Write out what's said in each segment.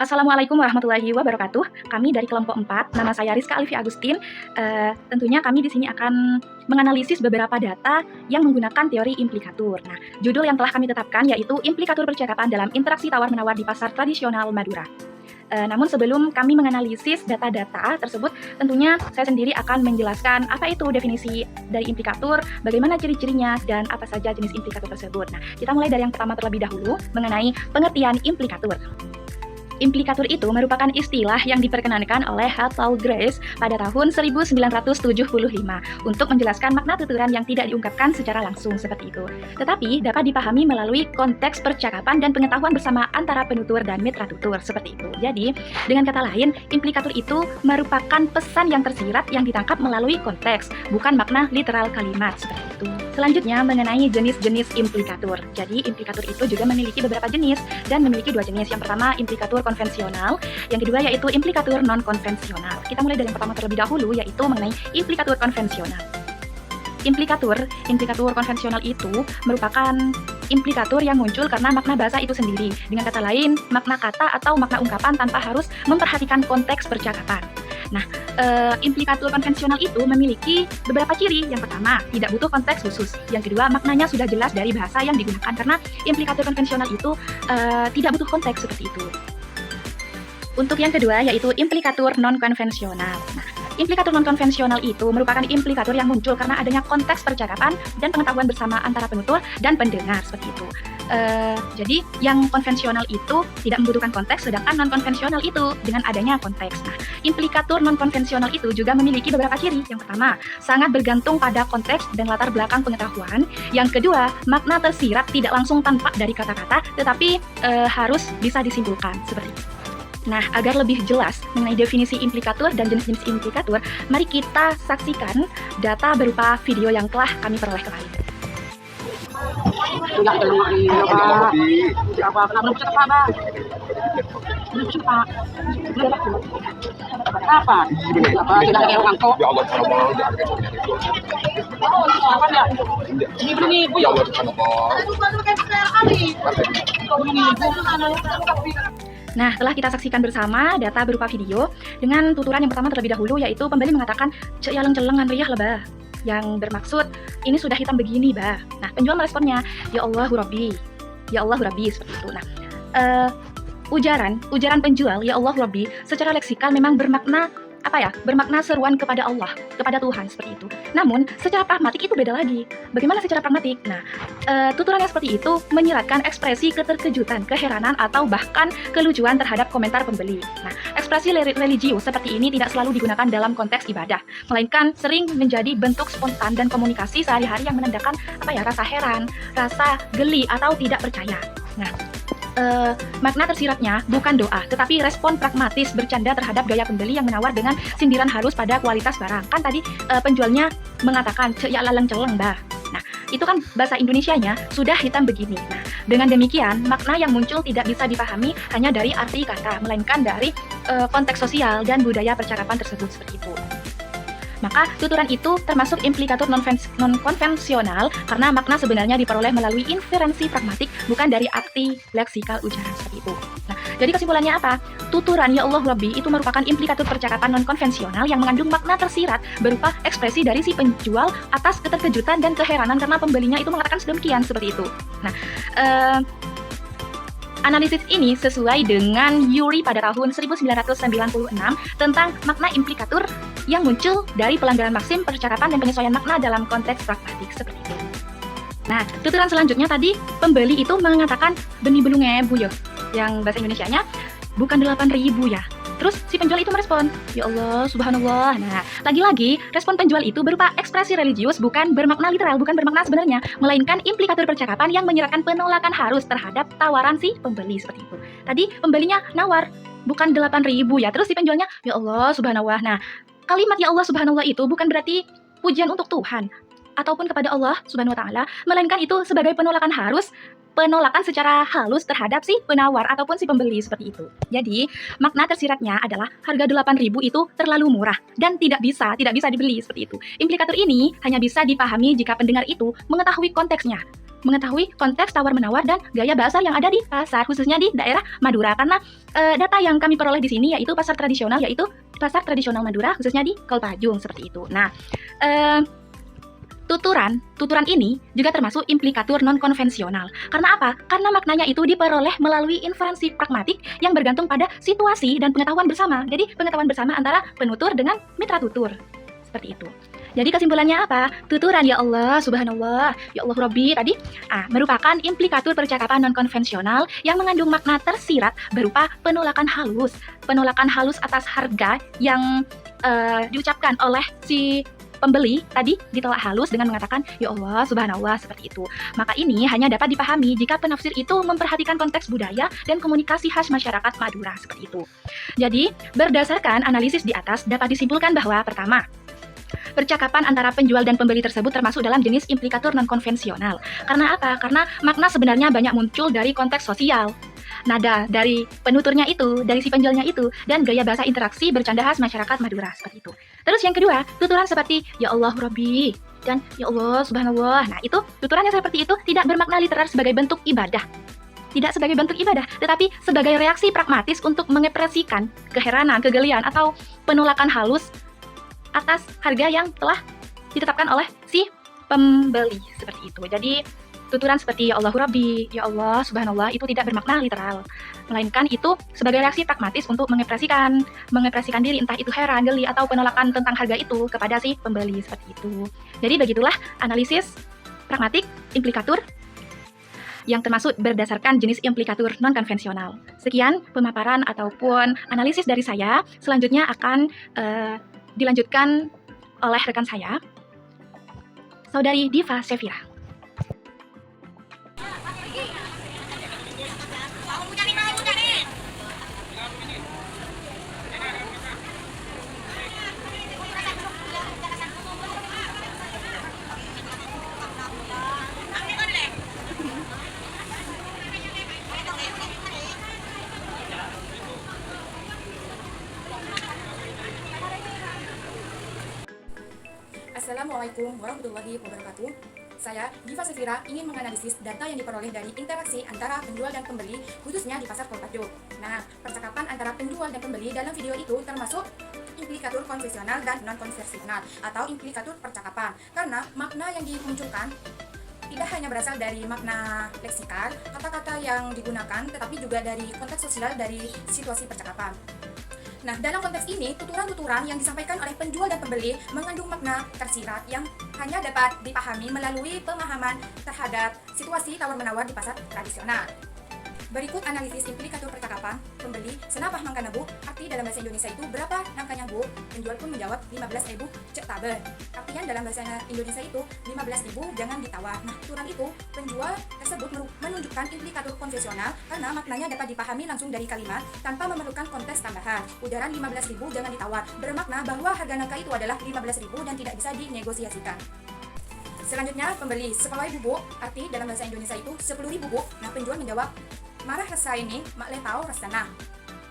Assalamualaikum warahmatullahi wabarakatuh. Kami dari kelompok 4, nama saya Rizka Alifi Agustin. Tentunya kami di sini akan menganalisis beberapa data yang menggunakan teori implikatur. Nah, judul yang telah kami tetapkan yaitu implikatur percakapan dalam interaksi tawar-menawar di pasar tradisional Madura. Namun sebelum kami menganalisis data-data tersebut, tentunya saya sendiri akan menjelaskan apa itu definisi dari implikatur, bagaimana ciri-cirinya, dan apa saja jenis implikatur tersebut. Nah, kita mulai dari yang pertama terlebih dahulu, mengenai pengertian implikatur. Implikatur itu merupakan istilah yang diperkenankan oleh Hathaway Grace pada tahun 1975 untuk menjelaskan makna tuturan yang tidak diungkapkan secara langsung seperti itu. Tetapi dapat dipahami melalui konteks percakapan dan pengetahuan bersama antara penutur dan mitra tutur seperti itu. Jadi, dengan kata lain, implikatur itu merupakan pesan yang tersirat yang ditangkap melalui konteks, bukan makna literal kalimat seperti itu. Selanjutnya mengenai jenis-jenis implikatur. Jadi, implikatur itu juga memiliki beberapa jenis dan memiliki dua jenis. Yang pertama, implikatur konvensional, yang kedua yaitu implikatur non-konvensional. Kita mulai dari yang pertama terlebih dahulu, yaitu mengenai implikatur konvensional. Implikatur konvensional itu merupakan implikatur yang muncul karena makna bahasa itu sendiri. Dengan kata lain, makna kata atau makna ungkapan tanpa harus memperhatikan konteks percakapan. Nah, implikatur konvensional itu memiliki beberapa ciri. Yang pertama, tidak butuh konteks khusus. Yang kedua, maknanya sudah jelas dari bahasa yang digunakan karena implikatur konvensional itu tidak butuh konteks seperti itu. Untuk yang kedua, yaitu implikatur non-konvensional. Nah, implikatur non-konvensional itu merupakan implikatur yang muncul karena adanya konteks percakapan dan pengetahuan bersama antara penutur dan pendengar seperti itu. Jadi, yang konvensional itu tidak membutuhkan konteks, sedangkan non-konvensional itu dengan adanya konteks. Nah, implikatur non-konvensional itu juga memiliki beberapa ciri. Yang pertama, sangat bergantung pada konteks dan latar belakang pengetahuan. Yang kedua, makna tersirat tidak langsung tampak dari kata-kata, tetapi harus bisa disimpulkan seperti itu. Nah, agar lebih jelas mengenai definisi implikatur dan jenis-jenis implikatur, mari kita saksikan data berupa video yang telah kami peroleh kemarin. Enggak ada ini, Pak. Apa kenapa bisa Pak? Belum bisa Pak. Apa? Apa tidak ada orang kok? Ya Allah, subhanallah. Apa ya? Ini begini, Bu. Ya Allah, subhanallah. Nah, telah kita saksikan bersama data berupa video dengan tuturan yang pertama terlebih dahulu, yaitu pembeli mengatakan cek yalang celengan riah lebah, yang bermaksud ini sudah hitam begini bah. Nah, penjual meresponnya ya Allahu Rabbi, ya Allahu Rabbi seperti itu. Nah, ujaran penjual ya Allahu Rabbi secara leksikal memang bermakna bermakna seruan kepada Allah, kepada Tuhan seperti itu. Namun, secara pragmatik itu beda lagi. Bagaimana secara pragmatik? Nah, tuturan yang seperti itu menyiratkan ekspresi keterkejutan, keheranan, atau bahkan kelucuan terhadap komentar pembeli. Nah, ekspresi religius seperti ini tidak selalu digunakan dalam konteks ibadah, melainkan sering menjadi bentuk spontan dan komunikasi sehari-hari yang menandakan rasa heran, rasa geli, atau tidak percaya. Nah, makna tersiratnya bukan doa, tetapi respon pragmatis bercanda terhadap gaya pembeli yang menawar dengan sindiran halus pada kualitas barang. Kan tadi penjualnya mengatakan cek ya lalang celeng bah. Nah, itu kan bahasa Indonesianya sudah hitam begini. Nah, dengan demikian makna yang muncul tidak bisa dipahami hanya dari arti kata, melainkan dari konteks sosial dan budaya percakapan tersebut seperti itu. Maka tuturan itu termasuk implikatur non-konvensional karena makna sebenarnya diperoleh melalui inferensi pragmatik, bukan dari arti leksikal ujaran seperti itu. Nah, jadi kesimpulannya apa? Tuturan ya Allah Rabbi itu merupakan implikatur percakapan non-konvensional yang mengandung makna tersirat berupa ekspresi dari si penjual atas keterkejutan dan keheranan karena pembelinya itu mengatakan sedemikian seperti itu. Nah, analisis ini sesuai dengan Urey pada tahun 1996 tentang makna implikatur yang muncul dari pelanggaran maksim percakapan dan penyesuaian makna dalam konteks pragmatik seperti itu. Nah, tuturan selanjutnya tadi pembeli itu mengatakan benih belum ngebu ya, yang bahasa Indonesianya bukan 8.000 ya. Terus si penjual itu merespon, ya Allah, subhanallah. Nah, lagi-lagi respon penjual itu berupa ekspresi religius, bukan bermakna literal, bukan bermakna sebenarnya, melainkan implikatur percakapan yang menyiratkan penolakan harus terhadap tawaran si pembeli seperti itu. Tadi pembelinya nawar, bukan 8.000 ya. Terus si penjualnya, ya Allah, subhanallah. Nah, kalimat ya Allah subhanallah itu bukan berarti pujian untuk Tuhan ataupun kepada Allah subhanahu wa ta'ala, melainkan itu sebagai penolakan secara halus terhadap si penawar ataupun si pembeli seperti itu. Jadi, makna tersiratnya adalah harga 8.000 itu terlalu murah dan tidak bisa dibeli seperti itu. Implikatur ini hanya bisa dipahami jika pendengar itu mengetahui konteksnya. mengetahui konteks tawar-menawar dan gaya bahasa yang ada di pasar, khususnya di daerah Madura. Karena data yang kami peroleh di sini yaitu pasar tradisional Madura, khususnya di Kolpajung seperti itu. Nah, tuturan ini juga termasuk implikatur non-konvensional. Karena apa? Karena maknanya itu diperoleh melalui inferensi pragmatik yang bergantung pada situasi dan pengetahuan bersama. Jadi, pengetahuan bersama antara penutur dengan mitra tutur. Seperti itu. Jadi kesimpulannya apa? Tuturan ya Allah, subhanallah, ya Allah Rabbi tadi merupakan implikatur percakapan non-konvensional yang mengandung makna tersirat berupa penolakan halus atas harga yang diucapkan oleh si pembeli tadi ditolak halus dengan mengatakan ya Allah subhanallah seperti itu. Maka ini hanya dapat dipahami jika penafsir itu memperhatikan konteks budaya dan komunikasi khas masyarakat Madura seperti itu. Jadi berdasarkan analisis di atas dapat disimpulkan bahwa pertama, percakapan antara penjual dan pembeli tersebut termasuk dalam jenis implikatur non-konvensional. Karena apa? Karena makna sebenarnya banyak muncul dari konteks sosial. Nada dari penuturnya itu, dari si penjualnya itu, dan gaya bahasa interaksi bercanda khas masyarakat Madura seperti itu. Terus yang kedua, tuturan seperti ya Allah Rabbi dan ya Allah Subhanallah. Nah, itu tuturan yang seperti itu tidak bermakna literal sebagai bentuk ibadah. Tidak sebagai bentuk ibadah, tetapi sebagai reaksi pragmatis untuk mengekspresikan keheranan, kegelian, atau penolakan halus atas harga yang telah ditetapkan oleh si pembeli seperti itu. Jadi tuturan seperti ya Allah Rabbi, ya Allah subhanallah itu tidak bermakna literal, melainkan itu sebagai reaksi pragmatis untuk mengekspresikan diri, entah itu heran, geli, atau penolakan tentang harga itu kepada si pembeli seperti itu. Jadi begitulah analisis pragmatik implikatur yang termasuk berdasarkan jenis implikatur non-konvensional. Sekian pemaparan ataupun analisis dari saya. Selanjutnya akan dilanjutkan oleh rekan saya, Saudari Diva Sefira. Assalamualaikum warahmatullahi wabarakatuh. Saya, Diva Sefira, ingin menganalisis data yang diperoleh dari interaksi antara penjual dan pembeli, khususnya di pasar Kolpajung. Nah, percakapan antara penjual dan pembeli dalam video itu termasuk implikatur konvensional dan non-konvensional atau implikatur percakapan, karena makna yang dimunculkan tidak hanya berasal dari makna leksikal, kata-kata yang digunakan, tetapi juga dari konteks sosial dari situasi percakapan. Nah, dalam konteks ini, tuturan-tuturan yang disampaikan oleh penjual dan pembeli mengandung makna tersirat yang hanya dapat dipahami melalui pemahaman terhadap situasi tawar-menawar di pasar tradisional. Berikut analisis implikatur percakapan pembeli, senapah mangkana bu, arti dalam bahasa Indonesia itu berapa nangkanya bu? Penjual pun menjawab 15.000 cek taben. Artian dalam bahasa Indonesia itu 15.000 jangan ditawar. Nah, tuturan itu penjual tersebut menunjukkan implikatur konvensional karena maknanya dapat dipahami langsung dari kalimat tanpa memerlukan konteks tambahan. Ujaran 15.000 jangan ditawar bermakna bahwa harga nangka itu adalah 15.000 dan tidak bisa dinegosiasikan. Selanjutnya, pembeli, sepawai bubuk, arti dalam bahasa Indonesia itu 10.000 bu. Nah, penjual menjawab marah rasa ini, mak le tahu rasanya.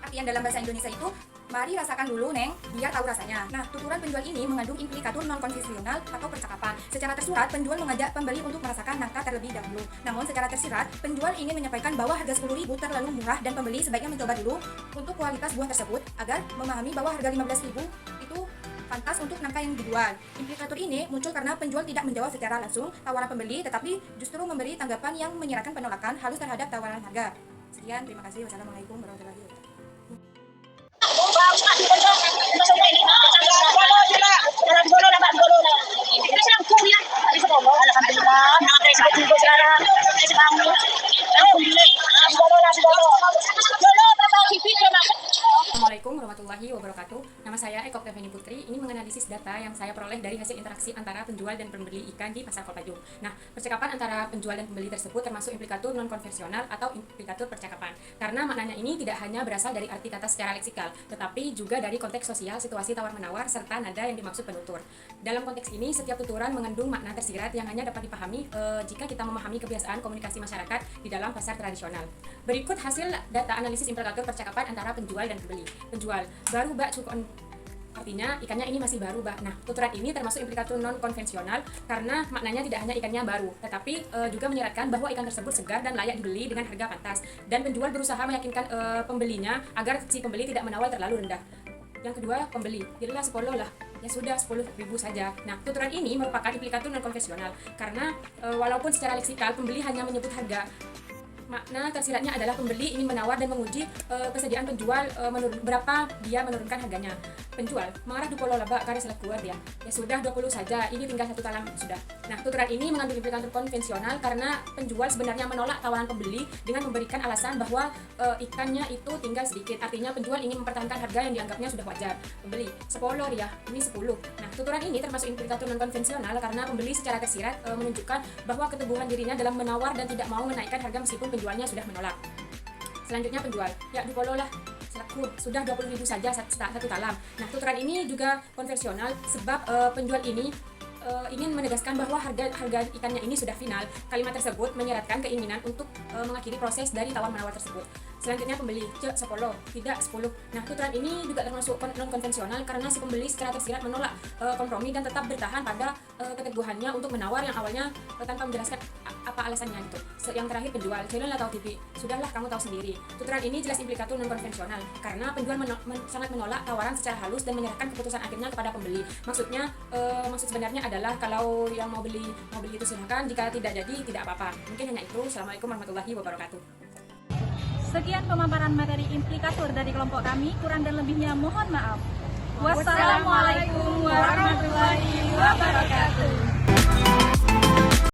Artian dalam bahasa Indonesia itu, mari rasakan dulu neng, biar tahu rasanya. Nah, tuturan penjual ini mengandung implikatur non-konvensional atau percakapan. Secara tersurat, penjual mengajak pembeli untuk merasakan nangka terlebih dahulu. Namun, secara tersirat, penjual ingin menyampaikan bahwa harga 10.000 terlalu murah dan pembeli sebaiknya mencoba dulu untuk kualitas buah tersebut agar memahami bahwa harga 15.000 itu pantas untuk nangka yang dijual. Implikatur ini muncul karena penjual tidak menjawab secara langsung tawaran pembeli, tetapi justru memberi tanggapan yang menyerahkan penolakan halus terhadap tawaran harga. Sekian, terima kasih. Wassalamualaikum warahmatullahi wabarakatuh. Assalamualaikum warahmatullahi wabarakatuh. Nama saya Eko Teveni Putri. Ini menganalisis data yang saya peroleh dari hasil interaksi antara penjual dan pembeli ikan di pasar Kolpajung. Nah, percakapan antara penjual dan pembeli tersebut termasuk implikatur non-konvensional atau implikatur percakapan. Karena maknanya ini tidak hanya berasal dari arti kata secara leksikal, tetapi juga dari konteks sosial, situasi tawar-menawar, serta nada yang dimaksud penutur. Dalam konteks ini, setiap tuturan mengandung makna tersirat yang hanya dapat dipahami jika kita memahami kebiasaan komunikasi masyarakat di dalam pasar tradisional. Berikut hasil data analisis implikatur percakapan antara penjual dan pembeli. Penjual, baru bak cukon Artinya ikannya ini masih baru, Bah. Nah, tuturan ini termasuk implikatur non konvensional karena maknanya tidak hanya ikannya baru, tetapi juga menyeratkan bahwa ikan tersebut segar dan layak dibeli dengan harga pantas. Dan penjual berusaha meyakinkan pembelinya agar si pembeli tidak menawar terlalu rendah. Yang kedua, pembeli. Jadilah 10 lah. Ya sudah, 10.000 saja. Nah, tuturan ini merupakan implikatur non konvensional karena walaupun secara leksikal pembeli hanya menyebut harga, makna tersiratnya adalah pembeli ingin menawar dan menguji kesediaan penjual berapa dia menurunkan harganya. Penjual mengarah 20 laba karya selek kuat ya. Ya sudah 20 saja, ini tinggal 1 talam sudah. Nah, tuturan ini mengandung implikatur konvensional karena penjual sebenarnya menolak tawaran pembeli dengan memberikan alasan bahwa ikannya itu tinggal sedikit. Artinya penjual ingin mempertahankan harga yang dianggapnya sudah wajar. Pembeli 10 ya, ini 10. Nah, tuturan ini termasuk implikatur non konvensional karena pembeli secara tersirat menunjukkan bahwa keteguhan dirinya dalam menawar dan tidak mau menaikkan harga meskipun penjualnya sudah menolak. Selanjutnya penjual, ya dipolo lah, selaku sudah 20.000 saja satu talam. Nah, tuturan ini juga konvensional sebab penjual ini ingin menegaskan bahwa harga ikannya ini sudah final. Kalimat tersebut menyeratkan keinginan untuk mengakhiri proses dari tawar-menawar tersebut. Selanjutnya pembeli, 10, tidak 10. Nah, tuturan ini juga termasuk non konvensional karena si pembeli secara tersirat menolak kompromi dan tetap bertahan pada keteguhannya untuk menawar yang awalnya tanpa menjelaskan apa alasannya gitu. Yang terakhir penjual, channel atau TV, sudahlah kamu tahu sendiri. Tuturan ini jelas implikatur non konvensional karena penjual sangat menolak tawaran secara halus dan menyerahkan keputusan akhirnya kepada pembeli. Maksudnya, maksud sebenarnya adalah kalau yang mau beli itu silahkan, jika tidak jadi tidak apa-apa. Mungkin hanya itu. Assalamualaikum warahmatullahi wabarakatuh. Sekian pemaparan materi implikatur dari kelompok kami, kurang dan lebihnya mohon maaf. Wassalamualaikum warahmatullahi wabarakatuh.